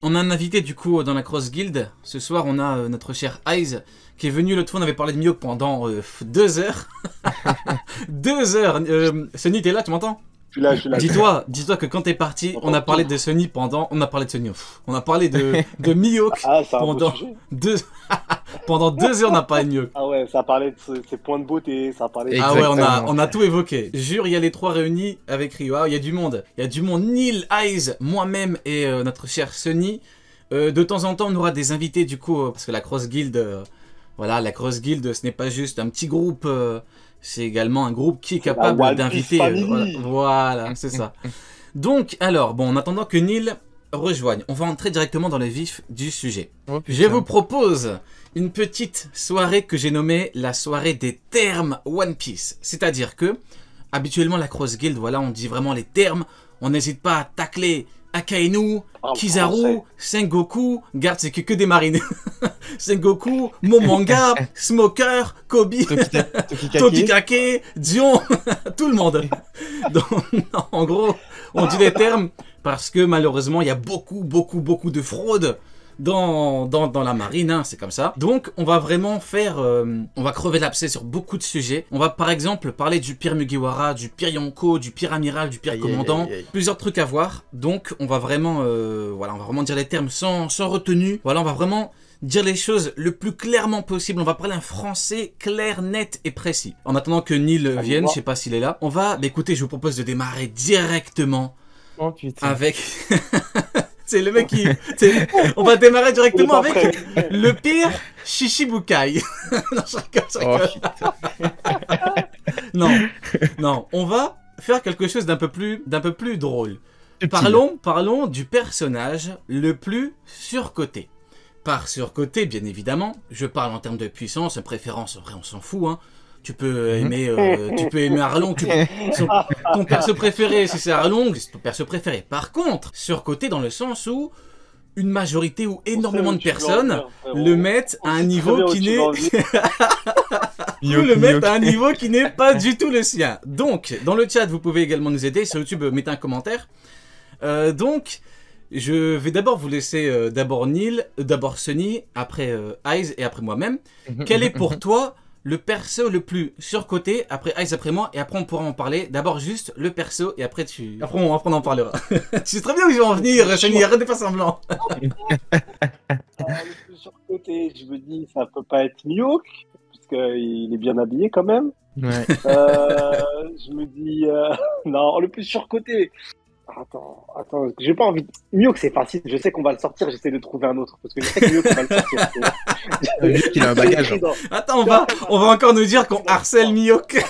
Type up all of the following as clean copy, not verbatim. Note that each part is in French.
On a un invité du coup dans la Cross Guild. Ce soir, on a notre cher Eyes qui est venu. L'autre fois, on avait parlé de Mihawk pendant 2 heures. 2 heures. Sonny, t'es là, tu m'entends? Je suis là. Dis-toi que quand t'es parti, on a parlé de Sonny pendant. On a parlé de Sonny. On a parlé de Mihawk pendant 2 pendant 2 heures. On n'a pas de Mihawk. Ah ouais, ça parlait de ses points de beauté, ça parlait. Ah ouais, on a tout évoqué. Jure, il y a les 3 réunis avec Rio. Ah, il y a du monde. Il y a du monde. Neil, Eyes, moi-même et notre cher Sonny. De temps en temps, on aura des invités du coup parce que la Cross Guild, voilà, la Cross Guild, ce n'est pas juste un petit groupe. C'est également un groupe qui est capable d'inviter. Voilà, c'est ça. Donc, alors, bon, en attendant que Neil rejoigne, on va entrer directement dans le vif du sujet. Oh, je vous propose une petite soirée que j'ai nommée la soirée des termes One Piece. C'est-à-dire que, habituellement, la Cross Guild, voilà, on dit vraiment les termes. On n'hésite pas à tacler Akainu, Kizaru, Sengoku, garde c'est que des marines. Sengoku, Momonga, Smoker, Kobe, Tokikake, Dion, tout le monde. Donc, non, en gros, on dit des termes parce que malheureusement, il y a beaucoup de fraude dans la marine, hein, c'est comme ça. Donc, on va vraiment faire... on va crever l'abcès sur beaucoup de sujets. On va par exemple parler du pire Mugiwara, du pire Yonko, du pire amiral, du pire commandant. Plusieurs trucs à voir. Donc, on va vraiment... voilà, on va vraiment dire les termes sans retenue. Voilà, on va vraiment dire les choses le plus clairement possible. On va parler un français clair, net et précis. En attendant que Neil vienne, je sais pas s'il est là. On va... Bah, écoutez, je vous propose de démarrer directement avec... C'est le mec qui... On va démarrer directement avec le pire Shishibukai. Non, non, on va faire quelque chose d'un peu plus drôle. Parlons du personnage le plus surcoté. Par surcoté, bien évidemment, je parle en termes de puissance, de préférence, en vrai on s'en fout, hein. Tu peux aimer Arlong, ton perso préféré, si c'est Arlong, c'est ton perso préféré. Par contre, surcoté dans le sens où une majorité ou énormément de personnes le mettent à un niveau qui n'est pas du tout le sien. Donc, dans le chat, vous pouvez également nous aider. Sur YouTube, mettez un commentaire. Donc, je vais d'abord vous laisser d'abord Neil, d'abord Sonny, après Eyes et après moi-même. Quel est pour toi le perso le plus surcoté, après Ice après moi, et après on pourra en parler. D'abord juste le perso, et après on en parlera. Tu sais très bien où je vais en venir, Sonny, arrête de faire semblant. Le plus surcoté, je me dis, ça peut pas être Mihawk, parce qu'il est bien habillé quand même. Ouais. Je me dis, non, le plus surcoté. Attends, j'ai pas envie. Mihawk, c'est facile, je sais qu'on va le sortir, j'essaie de trouver un autre. Parce que je sais que Mihawk va le sortir. Mihawk, il a un bagage. Attends, on va encore nous dire qu'on harcèle Mihawk.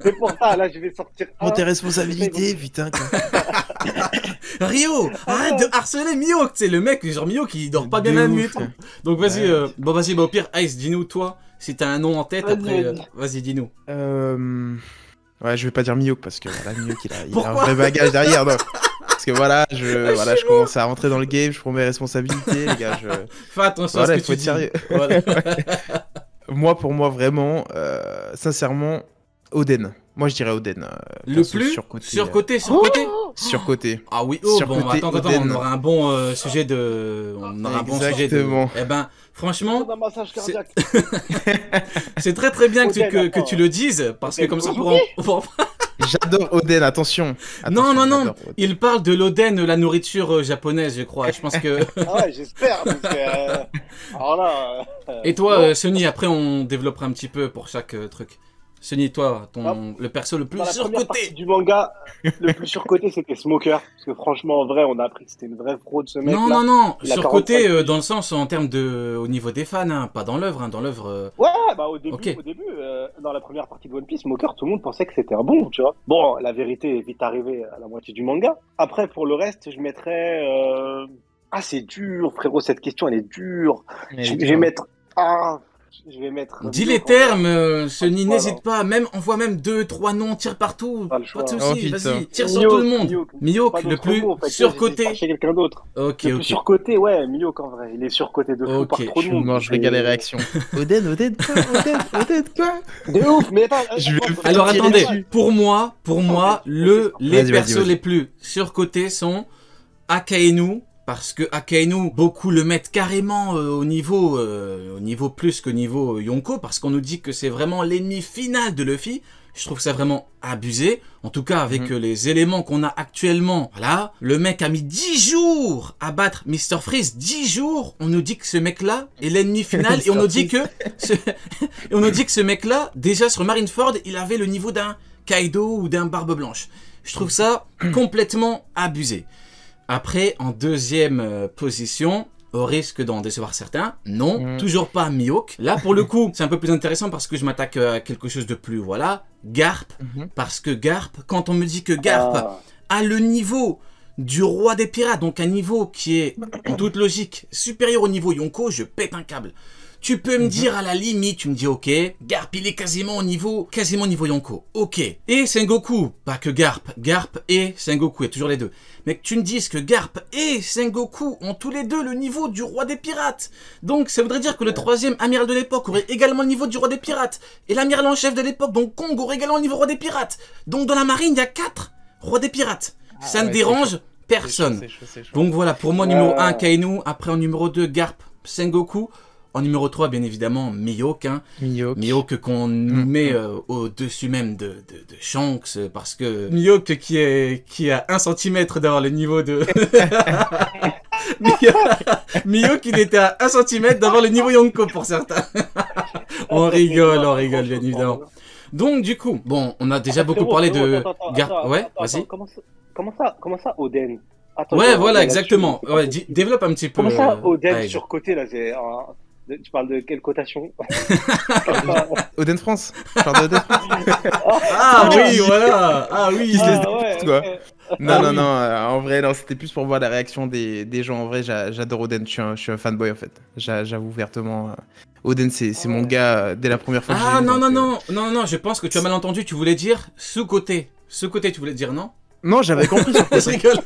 C'est pour ça, là, je vais sortir. Prends tes responsabilités, putain. Rio, arrête de harceler Mihawk. C'est le mec, genre Mihawk, il dort pas bien la nuit. Donc vas-y, au pire, Ice, dis-nous, toi, si t'as un nom en tête, après, vas-y, dis-nous. Ouais, je vais pas dire Mihawk parce que voilà, Mihawk il a un vrai bagage derrière. Non. Parce que voilà, je commence à rentrer dans le game, je prends mes responsabilités, les gars. Fais attention à ce que tu dis. Sérieux. Voilà. Pour moi, vraiment, sincèrement, Oden. Moi, je dirais Oden. Le plus surcoté. Surcoté. Ah oui, bon, attends, on aura un bon sujet de... Exactement. Eh ben, franchement, c'est très bien que tu le dises, parce que comme ça, J'adore Oden, attention. Non, il parle de l'Oden, la nourriture japonaise, je crois. Je pense que... Ah ouais, j'espère, parce que... Alors là... Et toi, Sonny, après, on développera un petit peu pour chaque truc. Sonny, toi, le perso le plus surcoté du manga, le plus surcoté, c'était Smoker. Parce que franchement, en vrai, on a appris que c'était une vraie fraude, ce mec. Non, surcoté dans le sens, en termes au niveau des fans, hein, pas dans l'œuvre. Dans l'œuvre. Ouais, bah au début, dans la première partie de One Piece, Smoker, tout le monde pensait que c'était un bon, tu vois. Bon, la vérité est vite arrivée à la moitié du manga. Après, pour le reste, je mettrais... Ah, c'est dur, frérot, cette question, elle est dure. Je vais mettre... Je vais mettre... Dis les termes, Sonny, n'hésite pas. Envoie même 2-3 noms, tire partout. Pas de soucis, vas-y, tire sur tout le monde. Mihawk, le plus surcoté. Chercher quelqu'un d'autre. Le plus surcoté, ouais, Mihawk en vrai. Il est surcoté de fou par trop de monde. Je regarde les réactions. Oden quoi De ouf, mais attends. Alors attendez, pour moi, les persos les plus surcotés sont Akainu, parce que Akainu, beaucoup le mettent carrément au niveau plus que niveau Yonko, parce qu'on nous dit que c'est vraiment l'ennemi final de Luffy. Je trouve ça vraiment abusé. En tout cas, avec les éléments qu'on a actuellement. Voilà. Le mec a mis 10 jours à battre Mr. Freeze. 10 jours. On nous dit que ce mec-là est l'ennemi final. Et on nous dit que ce mec-là, déjà sur Marineford, il avait le niveau d'un Kaido ou d'un Barbe Blanche. Je trouve ça complètement abusé. Après, en deuxième position, au risque d'en décevoir certains, non, toujours pas Mihawk. Là, pour le coup, c'est un peu plus intéressant parce que je m'attaque à quelque chose de plus, voilà, Garp. Parce que Garp, quand on me dit que Garp a le niveau du roi des pirates, donc un niveau qui est, en toute logique, supérieur au niveau Yonko, je pète un câble. Tu peux me dire à la limite, tu me dis ok, Garp il est quasiment au niveau Yonko, ok. Et Sengoku, pas que Garp et Sengoku, il y a toujours les deux. Mais que tu me dises que Garp et Sengoku ont tous les deux le niveau du roi des pirates. Donc ça voudrait dire que le troisième amiral de l'époque aurait également le niveau du roi des pirates. Et l'amiral en chef de l'époque, donc Kong, aurait également le niveau roi des pirates. Donc dans la marine, il y a 4 rois des pirates. Ça ne dérange personne. C'est chaud. Donc voilà, pour moi numéro 1, Kainu, après en numéro 2, Garp, Sengoku. En numéro 3, bien évidemment, Mihawk. Hein. Mihawk qu'on nous met au-dessus même de Shanks, parce que Mihawk qui a 1 cm d'avoir le niveau de... Mihawk, il était à 1 cm d'avoir le niveau Yonko pour certains. on rigole, bien évidemment. Donc, du coup, bon, on a déjà beaucoup parlé de... Ouais, vas-y. Comment ça, Oden? Ouais, voilà, exactement. Ouais, développe un petit peu. Comment ça, Oden surcoté, là, tu parles de quelle cotation? Oden France. Je parle d'Oden France. Ah oui, voilà. Ah oui. Ils se laissent des quoi. Non, en vrai, non, c'était plus pour voir la réaction des gens. En vrai, j'adore Oden, je suis un fanboy en fait. J'avoue ouvertement. Oden, c'est mon gars dès la première fois que j'ai vu. Non, je pense que tu as mal entendu, tu voulais dire sous-côté. Sous-côté, tu voulais dire non? Non, j'avais compris sur Je rigole.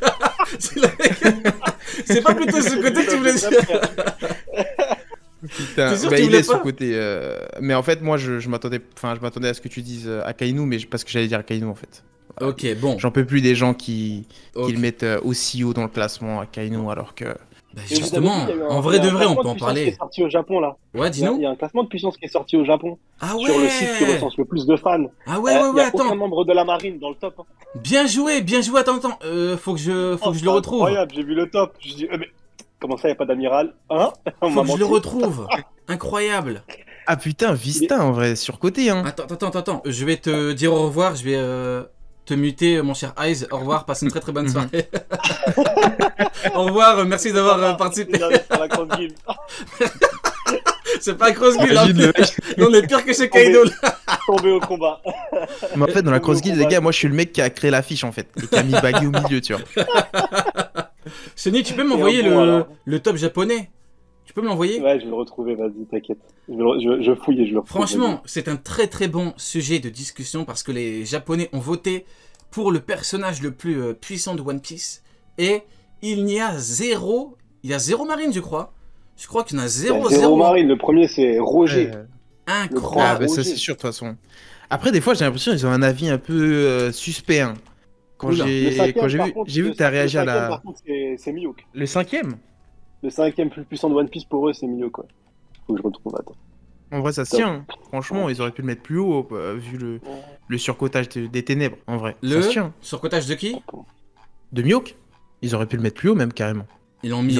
C'est pas plutôt sous-côté que tu voulais dire. Putain, il est sous-côté. Mais en fait, moi, je m'attendais à ce que tu dises Akainu, mais parce que j'allais dire Akainu en fait. Voilà. Ok, bon. J'en peux plus des gens qui le mettent aussi haut dans le classement Akainu, alors que... Bah justement, en vrai de vrai, on peut en parler. Qui est sorti au Japon là. Ouais, dis-nous. Il y a un classement de puissance qui est sorti au Japon. Ah ouais. Sur le site qui recense le plus de fans. Ah ouais, il y a attends. aucun membre de la marine dans le top. Bien joué, attends. Faut que je le retrouve. Incroyable, j'ai vu le top. Je dis, mais comment ça, il n'y a pas d'amiral? Hein? Faut que je le retrouve. Incroyable. Ah putain, Vista en vrai, surcoté hein. Attends. Je vais te dire au revoir, je vais te muter, mon cher Eyes. Au revoir, passe une très très bonne soirée. Au revoir, merci d'avoir participé. C'est pas Cross Guild, on est pire que chez Kaido là. Tombé au combat. Mais en fait, dans la Cross Guild, les gars, moi je suis le mec qui a créé l'affiche en fait, et qui a mis Baggy au milieu, tu vois. Sony, tu peux m'envoyer le top japonais? Tu peux me l'envoyer? Ouais, je vais le retrouver, vas-y, t'inquiète. Je fouille et je le retrouve. Franchement, c'est un très très bon sujet de discussion parce que les Japonais ont voté pour le personnage le plus puissant de One Piece. Et il y a zéro marine, je crois. Je crois qu'il y en a zéro marine, le premier c'est Roger. Incroyable. Ça c'est sûr de toute façon. Après, des fois, j'ai l'impression qu'ils ont un avis un peu suspect. Hein. Quand j'ai vu que tu as réagi à la... Par contre, c'est Mihawk. Le 5e? Le 5e plus puissant de One Piece pour eux, c'est Mihawk, quoi. Faut que je retrouve, attends. En vrai, ça se tient. Franchement, ils auraient pu le mettre plus haut, vu le surcotage des ténèbres, en vrai. Le ça se tient. surcotage de qui? De Mihawk. Ils auraient pu le mettre plus haut, même, carrément. Ils l'ont mis,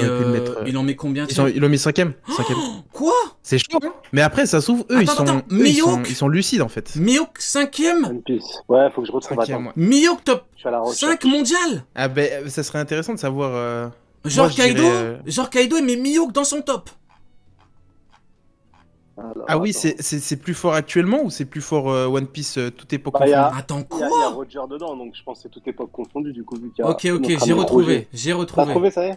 ils l'ont mis combien? Ils l'ont mis 5e. Quoi? C'est chaud, hein. Mais après, ça s'ouvre, eux, ils sont lucides, en fait. Mihawk 5e? One Piece. Ouais, faut que je retrouve, attends. Mihawk top 5 mondial? Ah ben, ça serait intéressant de savoir... Genre Kaido, il met Mihawk dans son top. Alors, ah oui, c'est plus fort actuellement ou c'est plus fort One Piece toute époque confondue? Attends, quoi? Il y a Roger dedans, donc je pense que c'est toute époque confondue du coup. Vu qu'il y a ok, j'ai retrouvé. T'as trouvé, ça y est?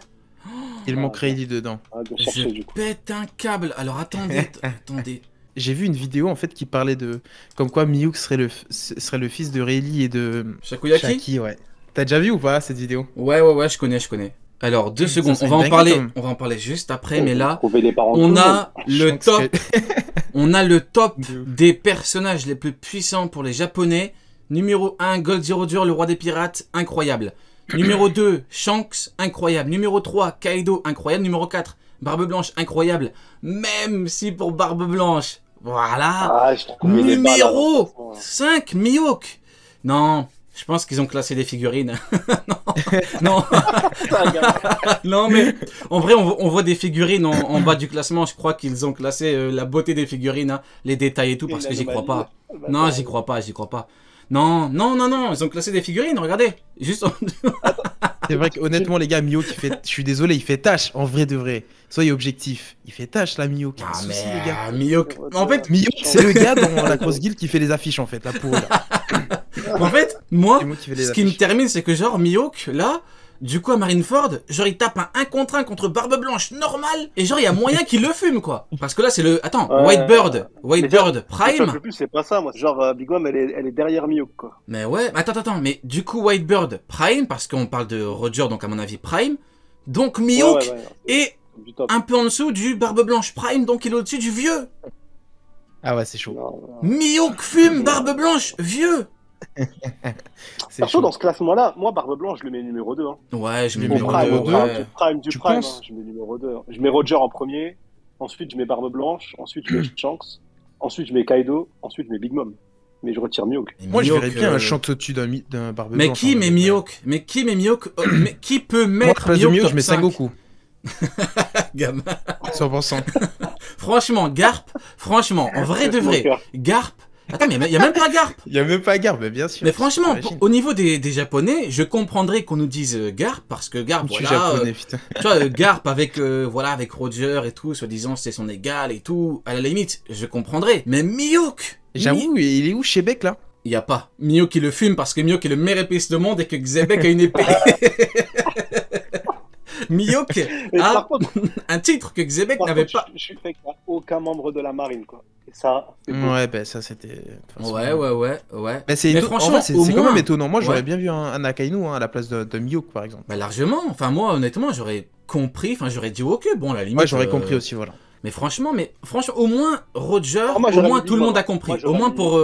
Il manque Rayleigh dedans. Je pète un câble. Alors attendez. J'ai vu une vidéo en fait qui parlait de comme quoi Mihawk serait le fils de Rayleigh et de Shakuyaki. Ouais. T'as déjà vu ou pas cette vidéo? Ouais, je connais. Alors 2 secondes, on va en parler juste après, mais là on a le top. On a le top des personnages les plus puissants pour les Japonais. Numéro 1, Gold Zero Dur, le roi des pirates, incroyable. Numéro 2, Shanks, incroyable. Numéro 3, Kaido, incroyable. Numéro 4, Barbe Blanche, incroyable. Même si pour Barbe Blanche, voilà. Numéro 5, Mihawk. Non, je pense qu'ils ont classé des figurines. non. Non, mais en vrai, on voit des figurines en bas du classement. Je crois qu'ils ont classé la beauté des figurines, hein, les détails et tout, parce que j'y crois pas. Non, j'y crois pas. Non, ils ont classé des figurines, regardez. Juste. C'est vrai qu'honnêtement, les gars, Mihawk, je suis désolé, il fait tâche, en vrai de vrai. Soyez objectif. Il fait tâche, là, Mihawk. Ah, mais Mihawk. En fait, Mihawk, c'est le gars dans la Cross Guild qui fait les affiches, en fait, là, pour eux, là. En fait, moi, ce qui me termine, c'est que genre, Mihawk, là, du coup, à Marineford, genre, il tape un 1 contre 1 contre Barbe Blanche normal, et genre, il y a moyen qu'il le fume, quoi. Parce que là, c'est le. Attends, Whitebird Prime. Le plus, c'est pas ça, moi. Genre, Big Mom, elle est derrière Mihawk, quoi. Mais ouais, attends, mais du coup, Whitebird Prime, parce qu'on parle de Roger, donc à mon avis, Prime. Donc, Mihawk est un peu en dessous du Barbe Blanche Prime, donc il est au-dessus du vieux. Ah ouais, c'est chaud. Mihawk fume Barbe Blanche, vieux. Perso, dans ce classement-là, moi, Barbe Blanche, je le mets numéro 2. Hein. Ouais, je mets numéro 2. Prime, tu penses je mets numéro 2. Je mets Roger en premier, ensuite je mets Barbe Blanche, ensuite je mets Shanks, ensuite je mets Kaido, ensuite je mets Big Mom. Mais je retire Mihawk. Moi, je verrais bien un Shanks au-dessus d'un Barbe Blanche. Mais qui met Mihawk? Mais qui peut mettre Mihawk Mihawk top je mets 5? Sengoku. Gamin. 100%. Franchement, Garp, en vrai de vrai, Garp. Attends, mais il y a même pas Garp. Il y a même pas Garp, mais bien sûr. Mais franchement, au niveau des Japonais, je comprendrais qu'on nous dise Garp, parce que Garp, voilà, japonais, putain. Tu vois, Garp avec Roger et tout, soi-disant c'est son égal et tout, à la limite, je comprendrais. Mais Mihawk, j'avoue, il est où Shebek là? Il y a pas. Mihawk il le fume parce que Mihawk est le meilleur épéiste du monde et que Xebec a une épée. Mihawk a un titre que Xebec n'avait pas. Je suis fait qu'il n'y a aucun membre de la marine, quoi. Et ça, ouais, bah ça c'était. Ouais. Mais franchement, c'est quand même étonnant. Moi, j'aurais bien vu un Akainu à la place de Mihawk, par exemple. Bah largement. Enfin, moi, honnêtement, j'aurais compris. Enfin, j'aurais dit ok, bon, à la limite. Ouais, j'aurais compris aussi, voilà. Mais franchement, au moins Roger, au moins tout le monde a compris. Au moins pour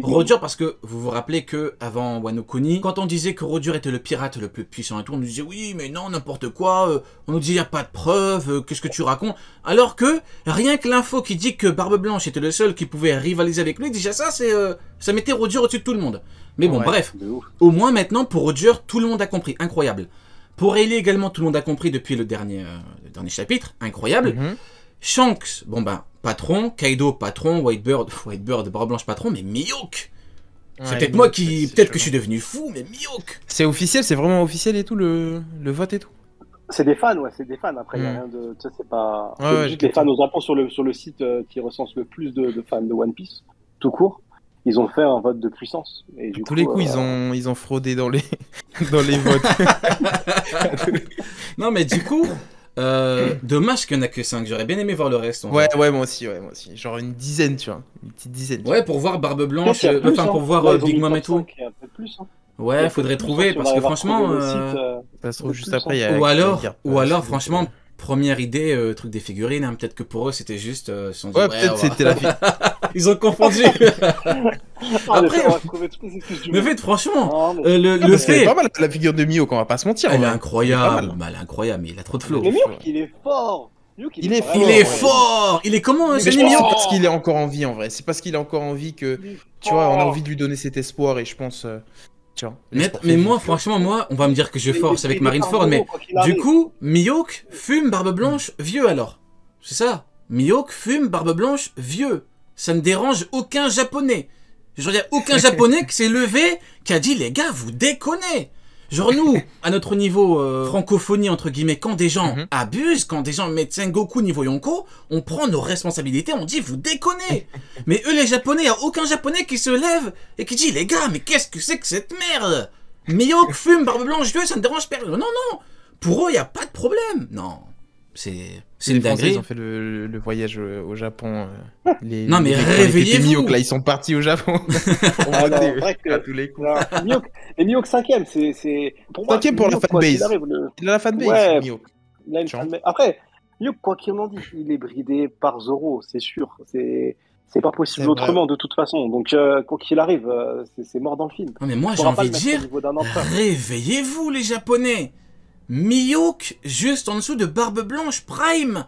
Roger, parce que vous vous rappelez que avant Wano Kuni, quand on disait que Roger était le pirate le plus puissant et tout, on nous disait oui, mais non, n'importe quoi. On nous disait il y a pas de preuves. Qu'est-ce que tu racontes? Alors que rien que l'info qui dit que Barbe Blanche était le seul qui pouvait rivaliser avec lui, déjà ça, ça mettait Roger au-dessus de tout le monde. Mais bon, bref. Au moins maintenant pour Roger, tout le monde a compris. Incroyable. Pour Rayleigh également, tout le monde a compris depuis le dernier chapitre. Incroyable. Shanks, bon ben, patron, Kaido, patron, Whitebird, Barbe Blanche, patron, mais Mihawk. C'est peut-être moi qui, peut-être que je suis devenu fou, mais Mihawk. C'est officiel, c'est vraiment officiel et tout, le vote et tout. C'est des fans, ouais, c'est des fans. Après, il n'y a rien de, tu sais, c'est pas. Ouais, juste les fans au Japon sur le site qui recense le plus de fans de One Piece, tout court. Ils ont fait un vote de puissance. Et du tous les coups, ils ont fraudé dans les votes. Non, mais du coup. Dommage qu'il n'y en a que 5, j'aurais bien aimé voir le reste. Ouais, moi aussi. Genre une dizaine, tu vois. Une petite dizaine. Ouais, pour voir Barbe Blanche, pour voir Big Mom et tout. Ouais, faudrait trouver, parce que franchement. Ça se trouve juste après, il y a. Ou alors, franchement, première idée, truc des figurines, hein, peut-être que pour eux c'était juste. Ouais, peut-être c'était la fille. Ils ont confondu. Après, mais fait, franchement, le fait. C'est pas mal la figure de Mihawk, on va pas se mentir. Elle est incroyable. Elle est incroyable, mais il a trop de flow. Mais Mihawk, il est fort. Il est fort. Il est comment c'est Mihawk? Parce qu'il est encore en vie en vrai. C'est parce qu'il est encore en vie que, tu vois, on a envie de lui donner cet espoir et je pense. Mais moi, franchement, on va me dire que je force avec Marineford, mais du coup, Mihawk fume Barbe Blanche vieux alors. C'est ça. Mihawk fume Barbe Blanche vieux. Ça ne dérange aucun japonais. Genre, il n'y a aucun japonais qui s'est levé, qui a dit, les gars, vous déconnez. Genre, nous, à notre niveau francophonie, entre guillemets, quand des gens abusent, quand des gens mettent Sengoku niveau Yonko, on prend nos responsabilités, on dit, vous déconnez. Mais eux, les japonais, il n'y a aucun japonais qui se lève et qui dit, les gars, mais qu'est-ce que c'est que cette merde? Mihawk fume Barbe Blanche vieux, ça ne dérange personne. Non. Pour eux, il n'y a pas de problème. Non. C'est une dinguerie. Ils ont fait le voyage au Japon. Non mais réveillez-vous. Là, ils sont partis au Japon. On voter à tous les coups. Et Mihawk 5ème, c'est pour moi. 5ème pour la fanbase. Il a la fanbase, ouais, Mihawk. Après, Mihawk, quoi qu'il en dise, il est bridé par Zoro, c'est sûr. C'est C'est pas possible autrement de toute façon. Donc, quoi qu'il arrive, c'est mort dans le film. Non, mais moi, j'ai envie de dire, réveillez-vous les Japonais. Mihawk, juste en dessous de Barbe Blanche Prime.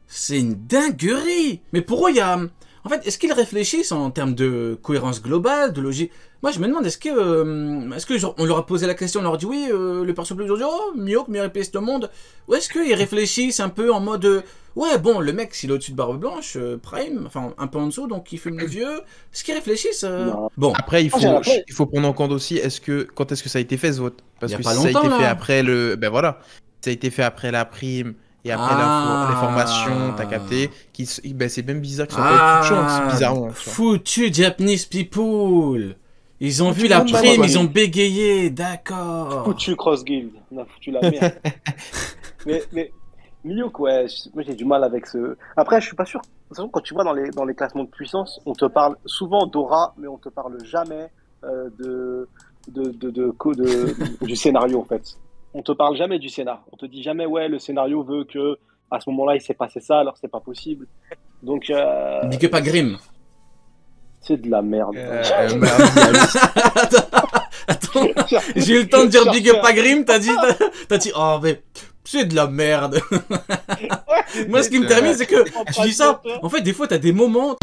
C'est une dinguerie. Mais pour eux, il y a... En fait, est-ce qu'ils réfléchissent en termes de cohérence globale, de logique? Moi, je me demande, est-ce que genre, on leur a posé la question, on leur a dit oui, le perso plus aujourd'hui, oh, Mihawk, meilleur épéiste au monde. Ou est-ce qu'ils réfléchissent un peu en mode, ouais, bon, le mec, s'il est au-dessus de Barbe Blanche, Prime, enfin, un peu en dessous, donc il fume le vieux. Est-ce qu'ils réfléchissent Bon. Après, il faut prendre en compte aussi, quand est-ce que ça a été fait, ce vote? Parce que si ça a été fait après le... Ben voilà, ça a été fait après la prime... Et après les formations, t'as capté, c'est même bizarre qu'ils soient pas foutus, c'est bizarrement. Foutu Japanese people. Ils ont vu la prime, ils ont bégayé, d'accord. Foutu Cross Guild, on a foutu la merde. mais Mihawk, ouais, moi j'ai du mal avec ce... Après, je suis pas sûr. De toute façon, quand tu vois dans les classements de puissance, on te parle souvent d'aura, mais on te parle jamais du scénario, en fait. On te parle jamais du scénar. On te dit jamais, ouais, le scénario veut que à ce moment-là, il s'est passé ça, alors c'est pas possible. Donc, Big up à Grimm. C'est de la merde. Attends, j'ai eu le temps de dire big up à Grimm, t'as dit, oh, mais c'est de la merde. Moi, ce qui me termine, c'est que tu dis ça. En fait, des fois, t'as des moments.